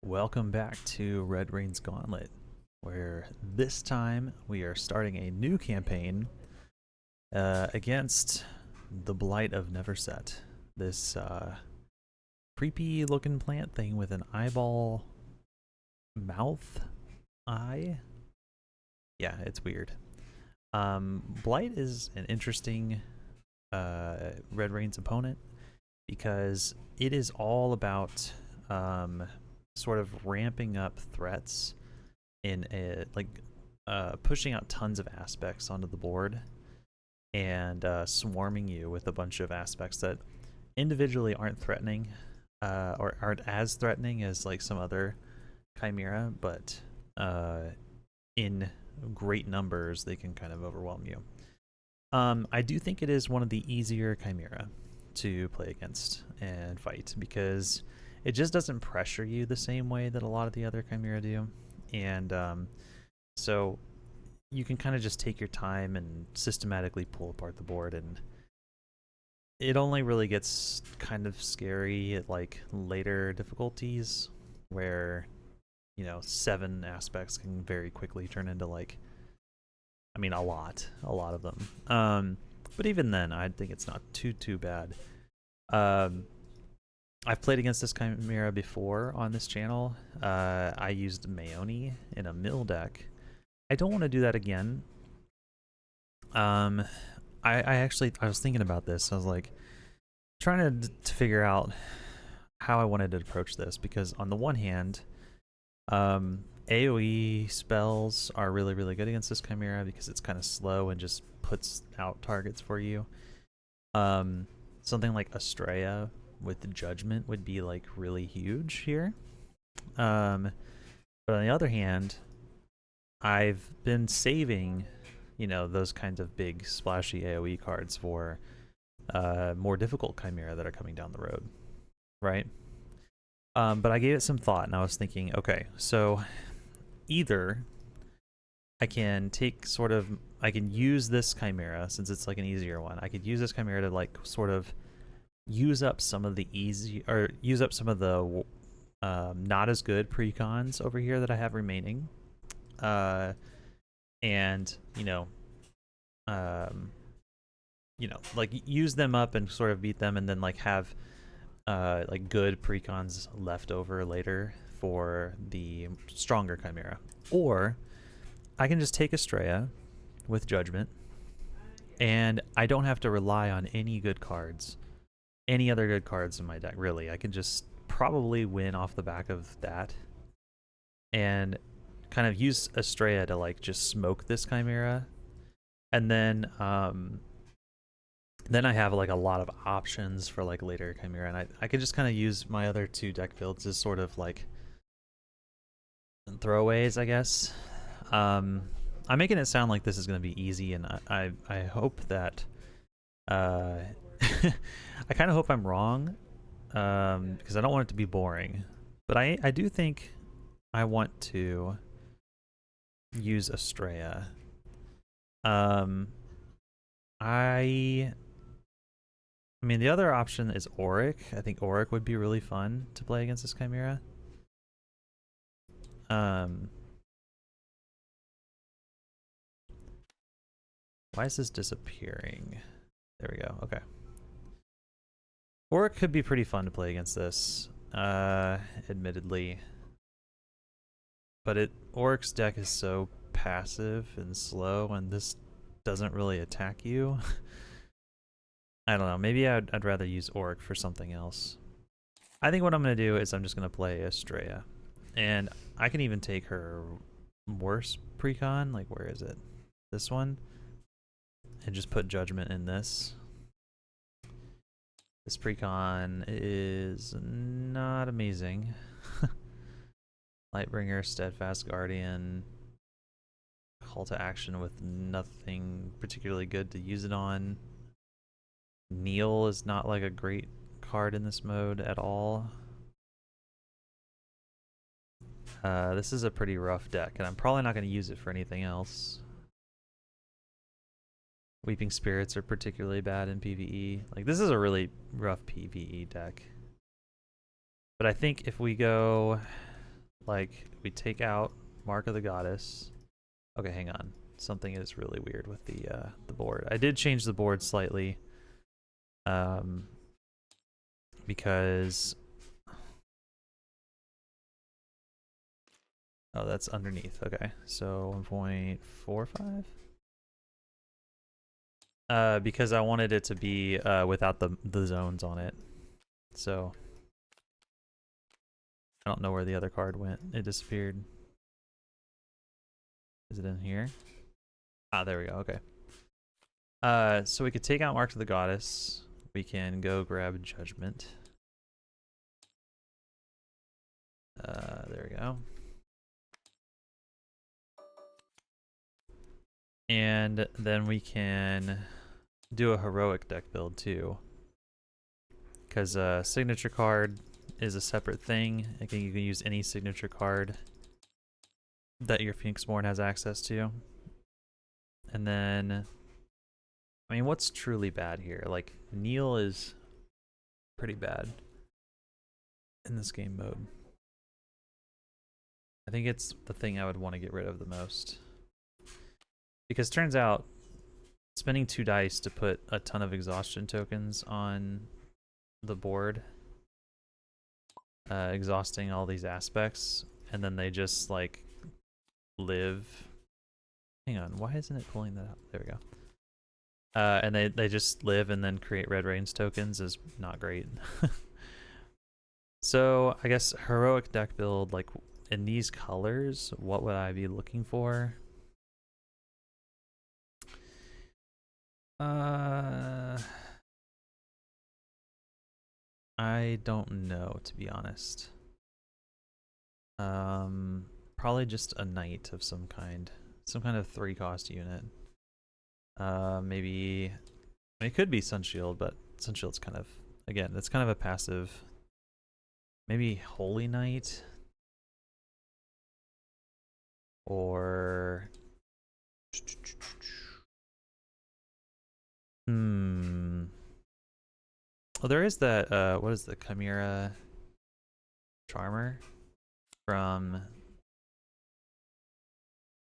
Welcome back to Red Rain's Gauntlet, where this time we are starting a new campaign against the Blight of Neverset. This creepy looking plant thing with an eyeball mouth eye. Yeah, it's weird. Blight is an interesting Red Rain's opponent because it is all about sort of ramping up threats in pushing out tons of aspects onto the board and swarming you with a bunch of aspects that individually aren't threatening or aren't as threatening as like some other chimera, but in great numbers they can kind of overwhelm you. I do think it is one of the easier chimera to play against and fight because it just doesn't pressure you the same way that a lot of the other chimera do, and so you can kind of just take your time and systematically pull apart the board, and it only really gets kind of scary at like later difficulties where 7 aspects can very quickly turn into like, I mean, a lot of them. But even then I think it's not too bad. I've played against this chimera before on this channel. I used Mayoni in a mill deck. I don't want to do that again. I was thinking about this. I was like trying to figure out how I wanted to approach this, because on the one hand, AoE spells are really good against this chimera because it's kind of slow and just puts out targets for you. Something like Astrea with Judgment would be like really huge here. But on the other hand, I've been saving those kinds of big splashy AoE cards for more difficult chimera that are coming down the road, right? But I gave it some thought, and I was thinking, okay, so either I can use this chimera, since it's like an easier one, I could use this chimera to like sort of use up some of the not as good precons over here that I have remaining, and like use them up and sort of beat them, and then like have like good precons left over later for the stronger chimera. Or I can just take Astrea with Judgment, and I don't have to rely on any other good cards in my deck, really. I can just probably win off the back of that and kind of use Astrea to like just smoke this chimera, and then I have like a lot of options for like later chimera, and I could just kind of use my other 2 deck builds as sort of like throwaways, I guess. I'm making it sound like this is going to be easy, and I hope that I kind of hope I'm wrong, because I don't want it to be boring. But I do think I want to use Astrea. I mean, the other option is Auric. I think Auric would be really fun to play against this chimera. Why is this disappearing? There we go. Okay. Auric could be pretty fun to play against this, admittedly. But Auric's deck is so passive and slow, and this doesn't really attack you. I don't know. Maybe I'd rather use Auric for something else. I think what I'm going to do is I'm just going to play Astrea. And I can even take her worse precon. Like, where is it? This one? And just put Judgment in this. This precon is not amazing. Lightbringer, Steadfast Guardian, Call to Action with nothing particularly good to use it on. Kneel is not like a great card in this mode at all. This is a pretty rough deck, and I'm probably not going to use it for anything else. Weeping Spirits are particularly bad in PvE. Like, this is a really rough PvE deck. But I think if we go Like, we take out Mark of the Goddess. Okay, hang on. Something is really weird with the board. I did change the board slightly. Because... Oh, that's underneath. Okay, so 1.45? Because I wanted it to be without the zones on it. So... I don't know where the other card went. It disappeared. Is it in here? Ah, there we go. Okay. So we could take out Mark of the Goddess. We can go grab Judgment. There we go. And then we can do a heroic deck build too. Because signature card is a separate thing. I think you can use any signature card that your Phoenixborn has access to. And then, I mean, what's truly bad here? Like, Kneel is pretty bad in this game mode. I think it's the thing I would want to get rid of the most. Because turns out, spending 2 dice to put a ton of exhaustion tokens on the board, exhausting all these aspects, and then they just, like, live. Hang on, why isn't it pulling that out? There we go. And they just live and then create red range tokens is not great. So I guess heroic deck build, like in these colors, what would I be looking for? I don't know, to be honest. Probably just a knight of some kind of 3-cost unit. Maybe it could be Sunshield, but Sunshield's kind of, again, it's kind of a passive. Maybe Holy Knight, or oh, there is that what is the Chimera Charmer from,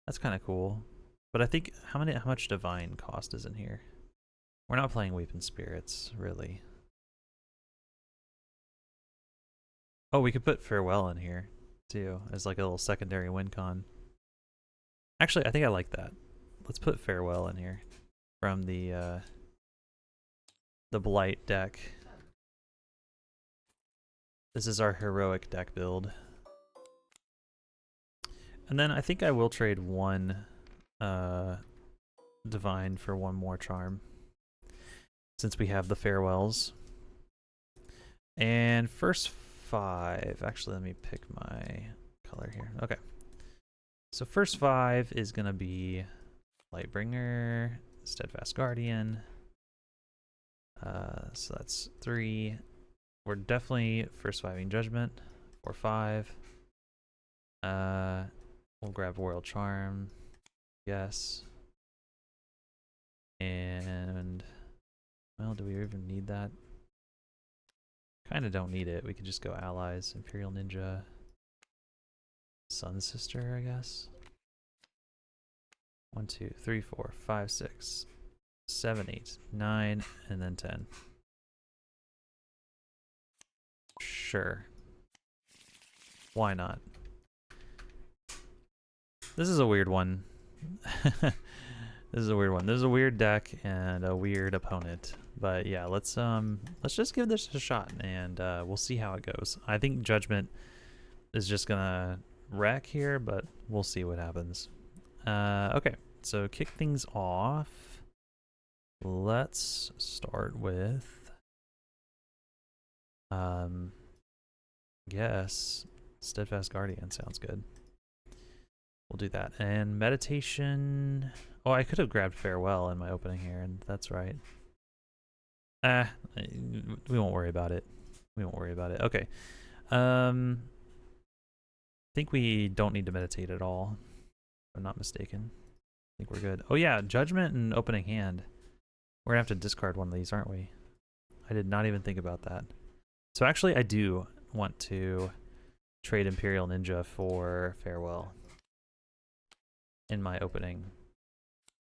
that's kind of cool. But I think how much divine cost is in here? We're not playing Weeping Spirits, really. Oh, we could put Farewell in here too as like a little secondary win con. Actually, I think I like that. Let's put Farewell in here from the Blight deck. This is our heroic deck build. And then I think I will trade 1 divine for 1 more charm, since we have the Farewells. And first 5, actually let me pick my color here. Okay, so first 5 is gonna be Lightbringer, Steadfast Guardian. So that's 3. We're definitely first 5ing Judgment. 4, 5. We'll grab World Charm. Yes. And, well, do we even need that? Kind of don't need it. We could just go Allies, Imperial Ninja, Sun Sister, I guess. 1, 2, 3, 4, 5, 6, 7, 8, 9, and then 10. Sure. Why not? This is a weird one. This is a weird one. This is a weird deck and a weird opponent. But yeah, let's just give this a shot, and we'll see how it goes. I think Judgment is just gonna wreck here, but we'll see what happens. Okay, so kick things off. Let's start with guess Steadfast Guardian sounds good. We'll do that. And meditation. Oh, I could have grabbed Farewell in my opening here, and that's right. We won't worry about it. We won't worry about it. Okay. I think we don't need to meditate at all, if I'm not mistaken. I think we're good. Oh yeah, Judgment and opening hand. We're gonna have to discard one of these, aren't we? I did not even think about that. So actually I do want to trade Imperial Ninja for Farewell in my opening.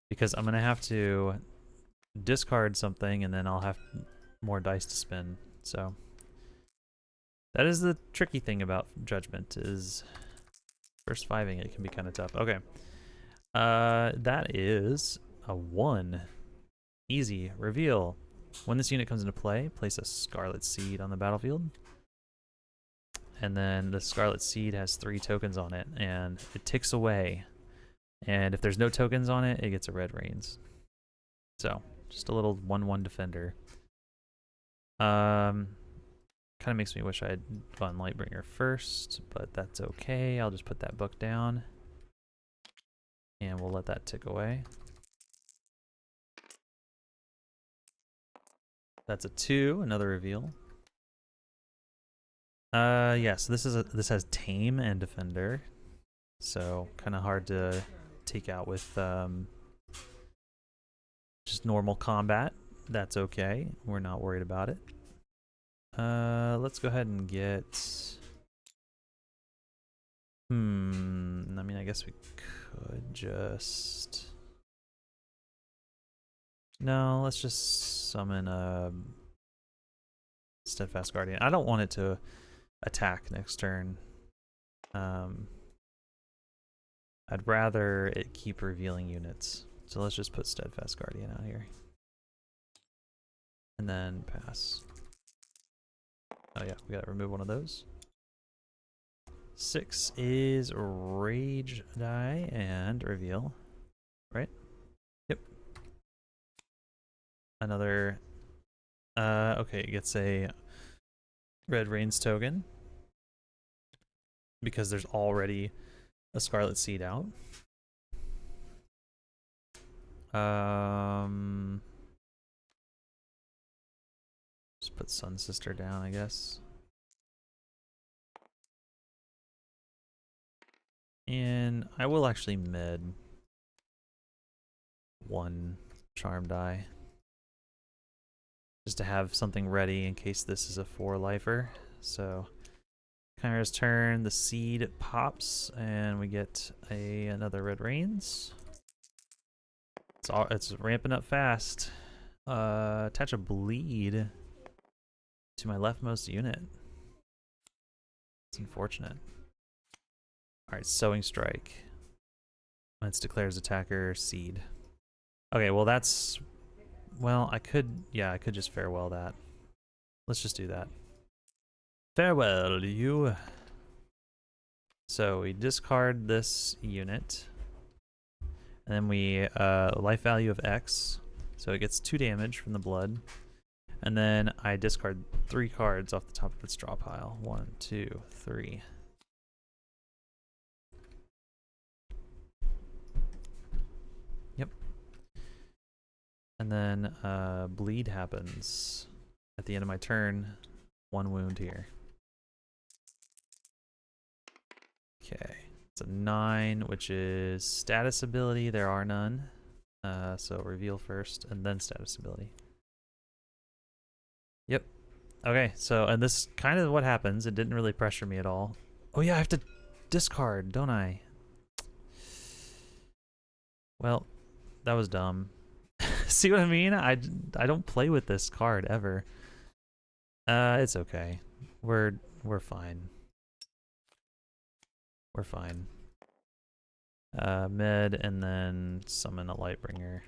Because I'm going to have to discard something and then I'll have more dice to spin. So that is the tricky thing about Judgment, is first fiving it can be kind of tough. Okay. That is a 1. Easy. Reveal. When this unit comes into play, place a Scarlet Seed on the battlefield. And then the Scarlet Seed has 3 tokens on it, and it ticks away. And if there's no tokens on it, it gets a Red Reins. So, just a little 1/1 defender. Kind of makes me wish I had gone Lightbringer first, but that's okay. I'll just put that book down. And we'll let that tick away. That's a 2, another reveal. Yeah, so this has Tame and Defender. So kind of hard to take out with just normal combat. That's okay. We're not worried about it. Let's go ahead and get... I mean, I guess we could just... No, let's just summon a Steadfast Guardian. I don't want it to attack next turn. I'd rather it keep revealing units. So let's just put Steadfast Guardian out here. And then pass. Oh yeah, we gotta remove one of those. 6 is Rage die and reveal. Right? Yep. Another... okay, it gets a Red Reins token. Because there's already a Scarlet Seed out. Just put Sun Sister down, I guess. And I will actually med 1 charm die. Just to have something ready in case this is a 4-lifer. So, Chimera's turn, the seed pops, and we get another Red Reins. It's ramping up fast. Attach a bleed to my leftmost unit. It's unfortunate. Alright, Sowing Strike. Let's declares attacker seed. Okay, well that's... Well, I could just farewell that. Let's just do that. Farewell, you. So we discard this unit. And then we, life value of X. So it gets 2 damage from the blood. And then I discard 3 cards off the top of its draw pile. 1, 2, 3. Yep. And then bleed happens at the end of my turn. 1 wound here. Okay. It's a 9, which is status ability. There are none. So reveal first and then status ability. Yep. Okay, so, and this is kind of what happens. It didn't really pressure me at all. Oh yeah, I have to discard, don't I? Well, that was dumb. See what I mean? I don't play with this card ever. It's okay. We're fine. We're fine. Med and then summon a Lightbringer.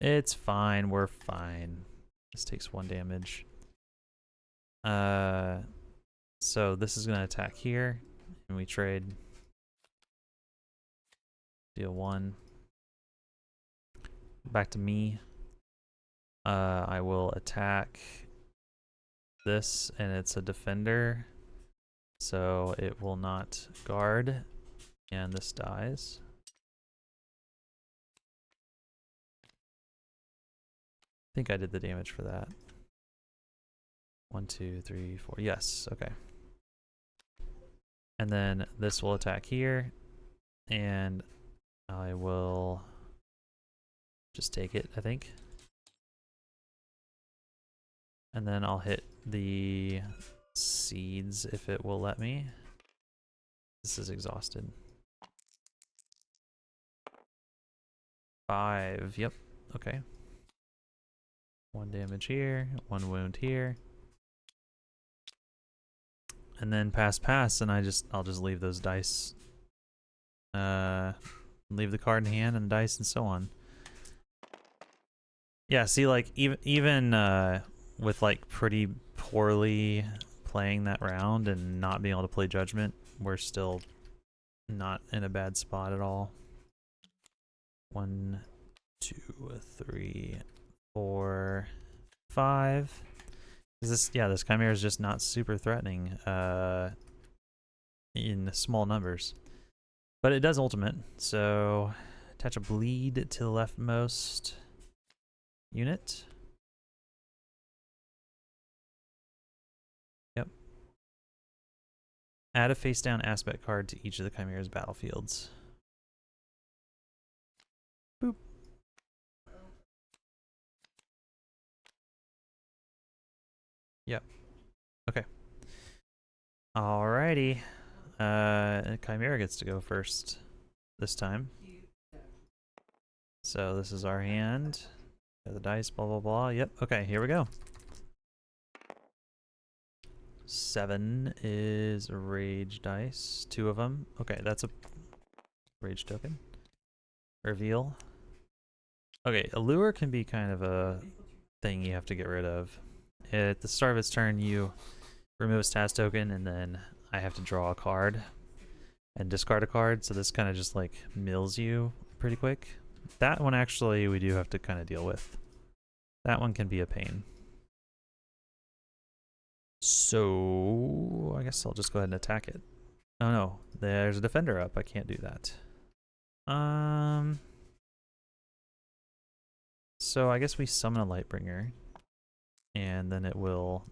It's fine. We're fine. This takes 1 damage. So this is gonna attack here, and we trade. Deal 1. Back to me. I will attack this, and it's a defender, so it will not guard, and this dies. I think I did the damage for that. 1, 2, 3, 4. Yes, okay. And then this will attack here, and I will just take it, I think. And then I'll hit the seeds if it will let me. This is exhausted. 5, yep, okay. 1 damage here, 1 wound here. And then pass, and I'll just leave those dice. Leave the card in hand and the dice and so on. Yeah, see, like, even with, like, pretty poorly playing that round and not being able to play Judgment, we're still not in a bad spot at all. 1, 2, 3, 4, 5. This Chimera is just not super threatening in small numbers. But it does ultimate, so attach a bleed to the leftmost unit. Yep. Add a face down aspect card to each of the Chimera's battlefields. Boop. Yep. Okay. Alrighty. Chimera gets to go first this time. So this is our hand. Got the dice, blah blah blah. Yep. Okay, here we go. 7 is a rage dice. 2 of them. Okay, that's a rage token. Reveal. Okay, allure can be kind of a thing you have to get rid of. At the start of its turn, you remove a status token, and then I have to draw a card and discard a card, so this kind of just like mills you pretty quick. That one actually we do have to kind of deal with. That one can be a pain. So I guess I'll just go ahead and attack it. Oh no, there's a defender up. I can't do that. So I guess we summon a Lightbringer, and then it will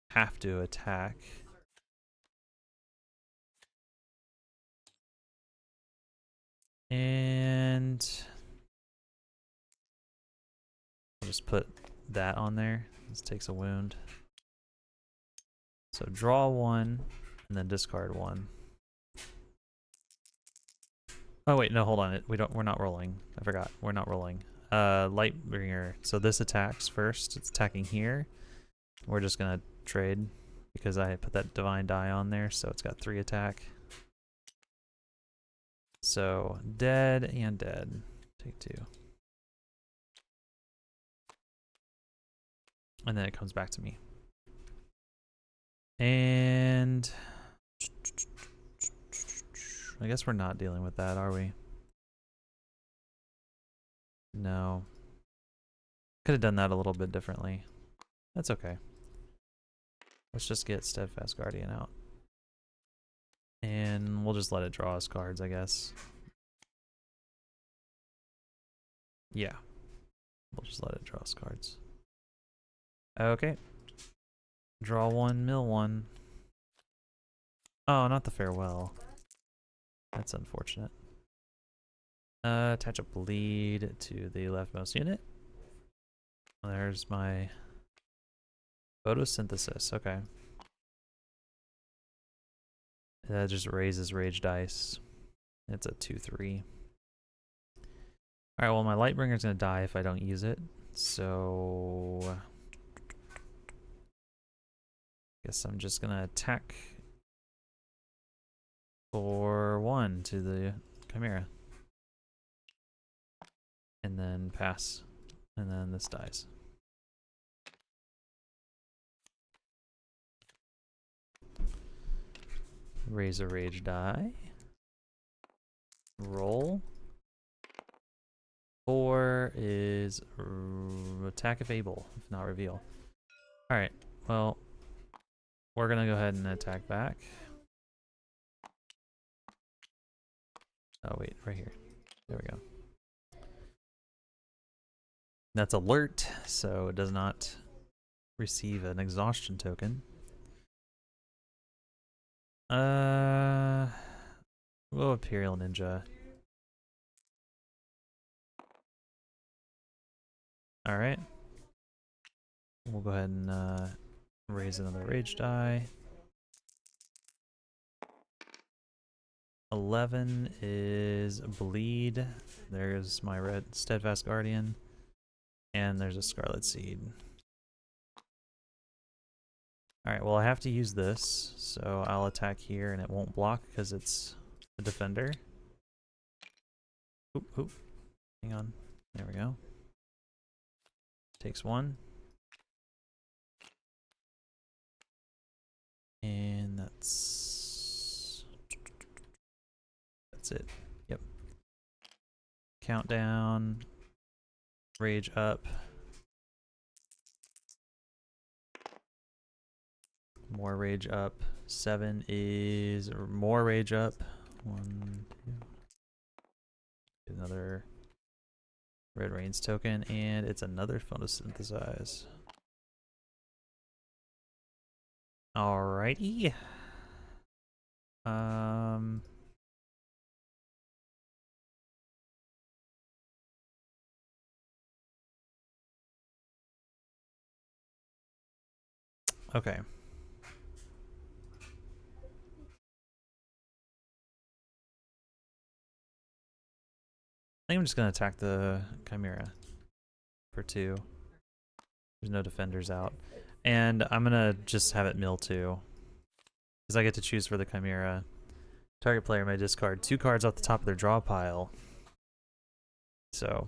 have to attack. And I'll just put that on there. This takes a wound. So draw 1 and then discard 1. Oh wait, no, hold on. We're not rolling. I forgot. We're not rolling. Lightbringer. So this attacks first. It's attacking here. We're just gonna trade because I put that divine die on there, so it's got 3 attack. So dead and dead. Take 2. And then it comes back to me. And I guess we're not dealing with that, are we? No. Could have done that a little bit differently. That's okay. Let's just get Steadfast Guardian out. And we'll just let it draw us cards, I guess. Yeah. We'll just let it draw us cards. Okay. Draw 1, mill 1. Oh, not the farewell. That's unfortunate. Attach a bleed to the leftmost unit. There's my photosynthesis. Okay. That just raises rage dice. It's a 2/3. Alright, well my Lightbringer's gonna die if I don't use it. So guess I'm just gonna attack for 1 to the Chimera. And then pass. And then this dies. Raise a rage die. Roll. 4 is attack if able, if not reveal. Alright, well, we're gonna go ahead and attack back. Oh wait, right here. There we go. That's alert, so it does not receive an exhaustion token. Oh, Imperial Ninja. Alright. We'll go ahead and raise another rage die. 11 is bleed. There's my red steadfast guardian. And there's a scarlet seed. Alright, well I have to use this, so I'll attack here and it won't block because it's a defender. Oop, oop. Hang on. There we go. Takes one. And that's it. Yep. Countdown. Rage up. More rage up. 7 is more rage up. 1, 2. Another red rains token, and it's another photosynthesize. Alrighty. Okay. I think I'm just gonna attack the Chimera for 2. There's no defenders out. And I'm gonna just have it mill 2. Because I get to choose for the Chimera. Target player may discard 2 cards off the top of their draw pile. So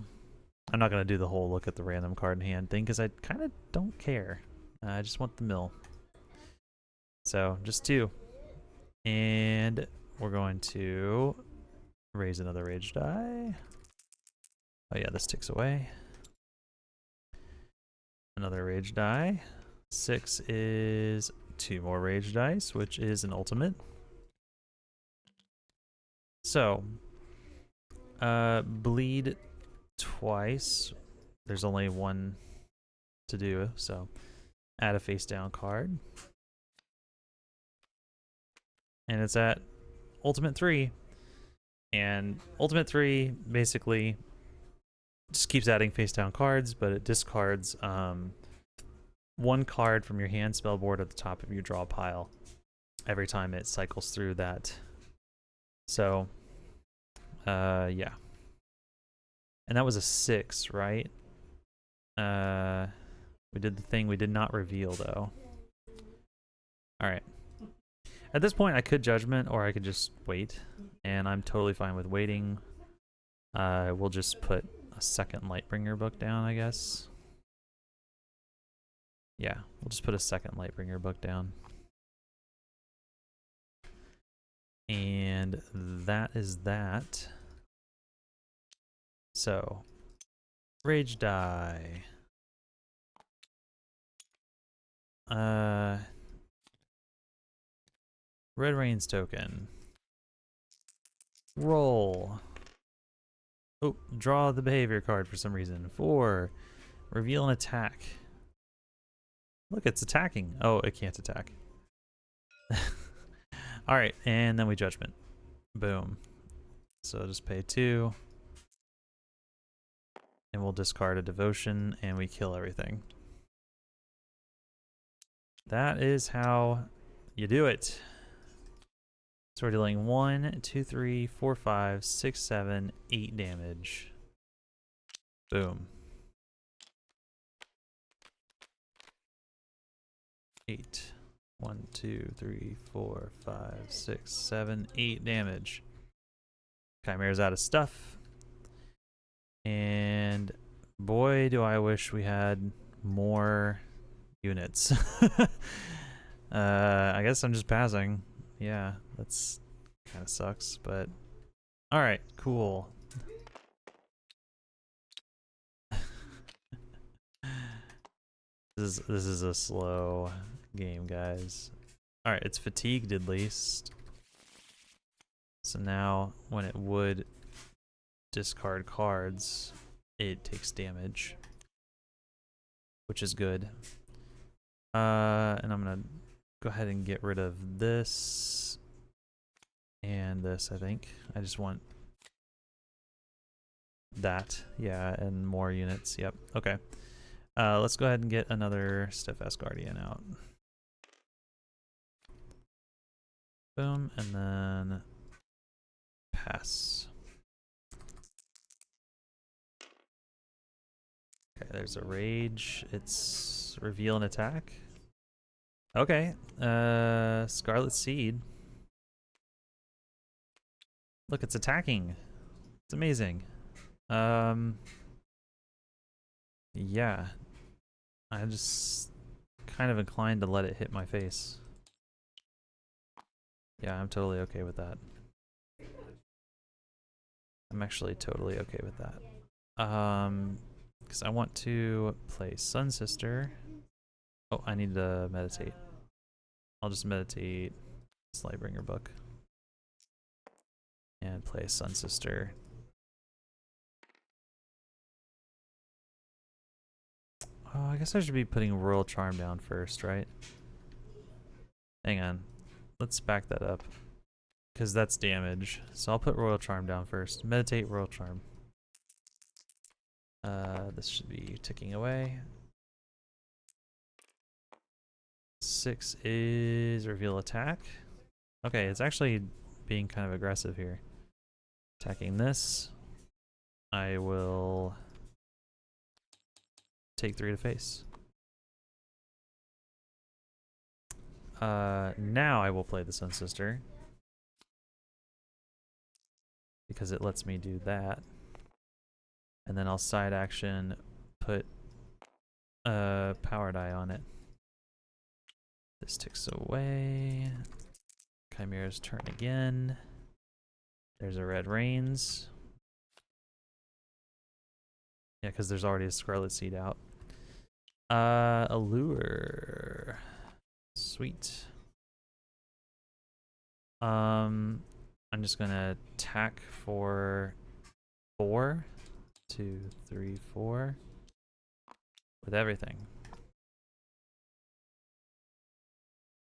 I'm not gonna do the whole look at the random card in hand thing because I kinda don't care. I just want the mill. So just 2. And we're going to raise another rage die. Oh yeah, this ticks away. Another rage die. 6 is 2 more rage dice, which is an ultimate. So, bleed twice. There's only 1 to do, so add a face down card. And it's at ultimate 3. And ultimate 3 basically just keeps adding face down cards, but it discards 1 card from your hand spell board at the top of your draw pile every time it cycles through that. So, yeah. And that was a 6, right? We did the thing we did not reveal, though. Alright. At this point, I could Judgment, or I could just wait. And I'm totally fine with waiting. We'll just put a second Lightbringer book down, I guess. Yeah, we'll just put a second Lightbringer book down. And that is that. So, rage die. Red Rains token. Roll. Oh, draw the behavior card for some reason. 4. Reveal an attack. Look, it's attacking. Oh, it can't attack. Alright, and then we Judgment. Boom. So just pay 2. And we'll discard a Devotion, and we kill everything. That is how you do it. So we're dealing 1, 2, 3, 4, 5, 6, 7, 8 damage. Boom. 8. 1, 2, 3, 4, 5, 6, 7, 8 damage. Chimera's out of stuff. And boy, do I wish we had more units. I guess I'm just passing. Yeah, that's kind of sucks, but all right, cool. This is a slow game, guys. All right, it's fatigued at least. So now when it would discard cards, it takes damage, which is good. And I'm gonna go ahead and get rid of this and this. I think I just want that. Yeah, and more units. Yep. Okay. Let's go ahead and get another Steadfast Guardian out. Boom, and then pass. Okay, there's a rage. It's reveal and attack. Okay, Scarlet Seed. Look, it's attacking. It's amazing. Yeah. I'm just kind of inclined to let it hit my face. Yeah, I'm totally okay with that. I'm actually totally okay with that. Because I want to play Sun Sister. Oh, I need to meditate. I'll just meditate Lightbringer book. And play Sun Sister. Oh, I guess I should be putting Royal Charm down first, right? Hang on. Let's back that up. Because that's damage. So I'll put Royal Charm down first. Meditate Royal Charm. This should be ticking away. 6 is reveal attack. Okay, it's actually being kind of aggressive here. Attacking this. I will take 3 to face. Now I will play the Sun Sister. Because it lets me do that. And then I'll side action put a power die on it. This ticks away. Chimera's turn again. There's a red rains. Yeah, because there's already a Scarlet Seed out. Allure. Sweet. I'm just gonna attack for 4. 2, 3, 4. With everything.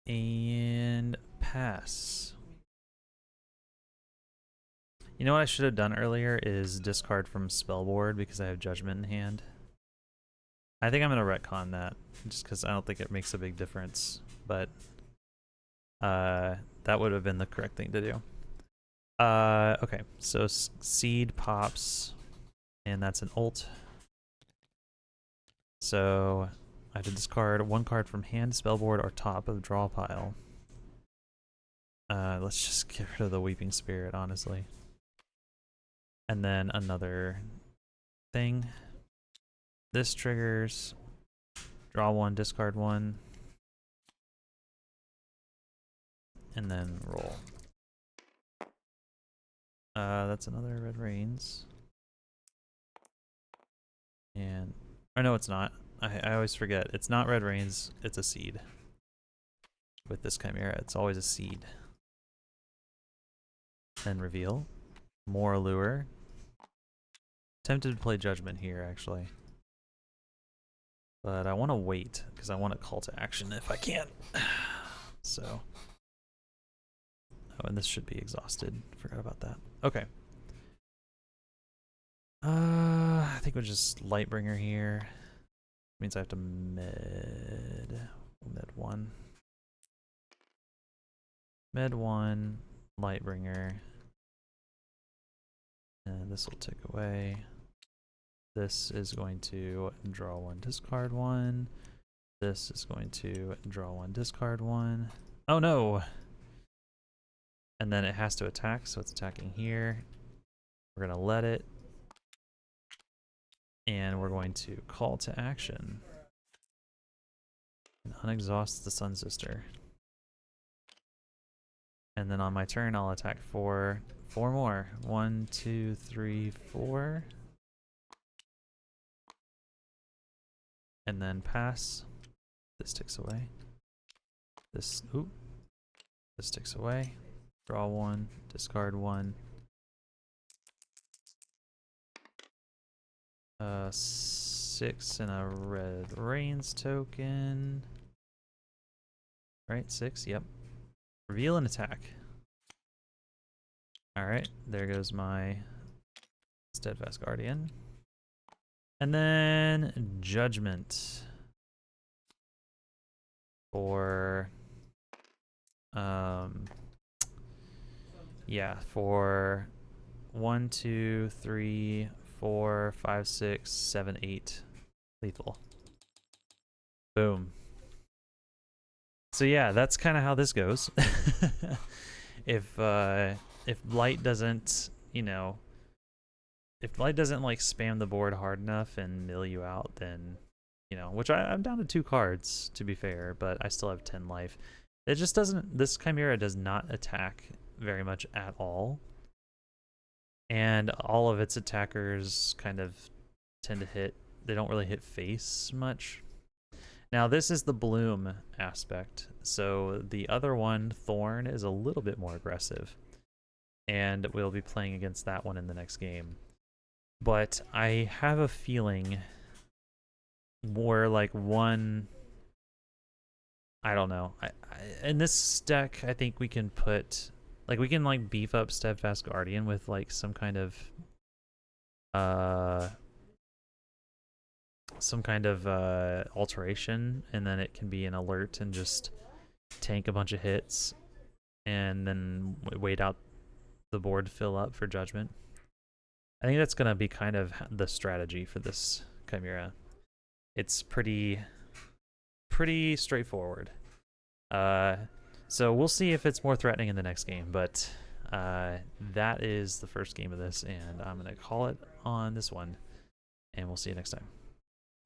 And pass. You know what I should have done earlier is discard from Spellboard because I have Judgment in hand. I think I'm going to retcon that just because I don't think it makes a big difference. But that would have been the correct thing to do. Okay, so Seed pops, and that's an ult. So I have to discard 1 card from hand, Spellboard, or top of draw pile. Let's just get rid of the Weeping Spirit, honestly. And then another thing. This triggers. Draw 1, discard 1. And then roll. That's another red rains. And oh no, it's not. I always forget. It's not red rains, it's a seed. With this Chimera, it's always a seed. Then reveal. More allure. Tempted to play Judgment here, actually. But I want to wait, because I want a call to action if I can. So. Oh, and this should be exhausted. Forgot about that. Okay. I think we'll just Lightbringer here. Means I have to mid 1. Mid 1, Lightbringer. And this will tick away. This is going to draw 1, discard 1. This is going to draw 1, discard 1. Oh no! And then it has to attack, so it's attacking here. We're gonna let it. And we're going to call to action. And unexhaust the Sun Sister. And then on my turn, I'll attack for 4 more. 1, 2, 3, 4. And then pass. This ticks away. This ticks away. Draw 1, discard 1. 6 and a red rains token. Right, 6, yep. Reveal and attack. Alright, there goes my Steadfast Guardian. And then Judgment for yeah, for 1, 2, 3, 4, 5, 6, 7, 8 lethal. Boom. So yeah, that's kind of how this goes. If Blight doesn't, you know, if Blight doesn't like spam the board hard enough and mill you out, then, you know, which I'm down to 2 cards to be fair, but I still have 10 life. It just doesn't, this Chimera does not attack very much at all. And all of its attackers kind of tend to hit, they don't really hit face much. Now this is the bloom aspect. So the other one, Thorn, is a little bit more aggressive. And we'll be playing against that one in the next game. But I have a feeling more like one, I don't know. In this deck, I think we can put, like, we can like beef up Steadfast Guardian with like some kind of alteration, and then it can be an alert and just tank a bunch of hits and then wait out the board to fill up for Judgment. I think that's gonna be kind of the strategy for this Chimera. It's pretty straightforward. So we'll see if it's more threatening in the next game, but that is the first game of this, and I'm gonna call it on this one, and we'll see you next time.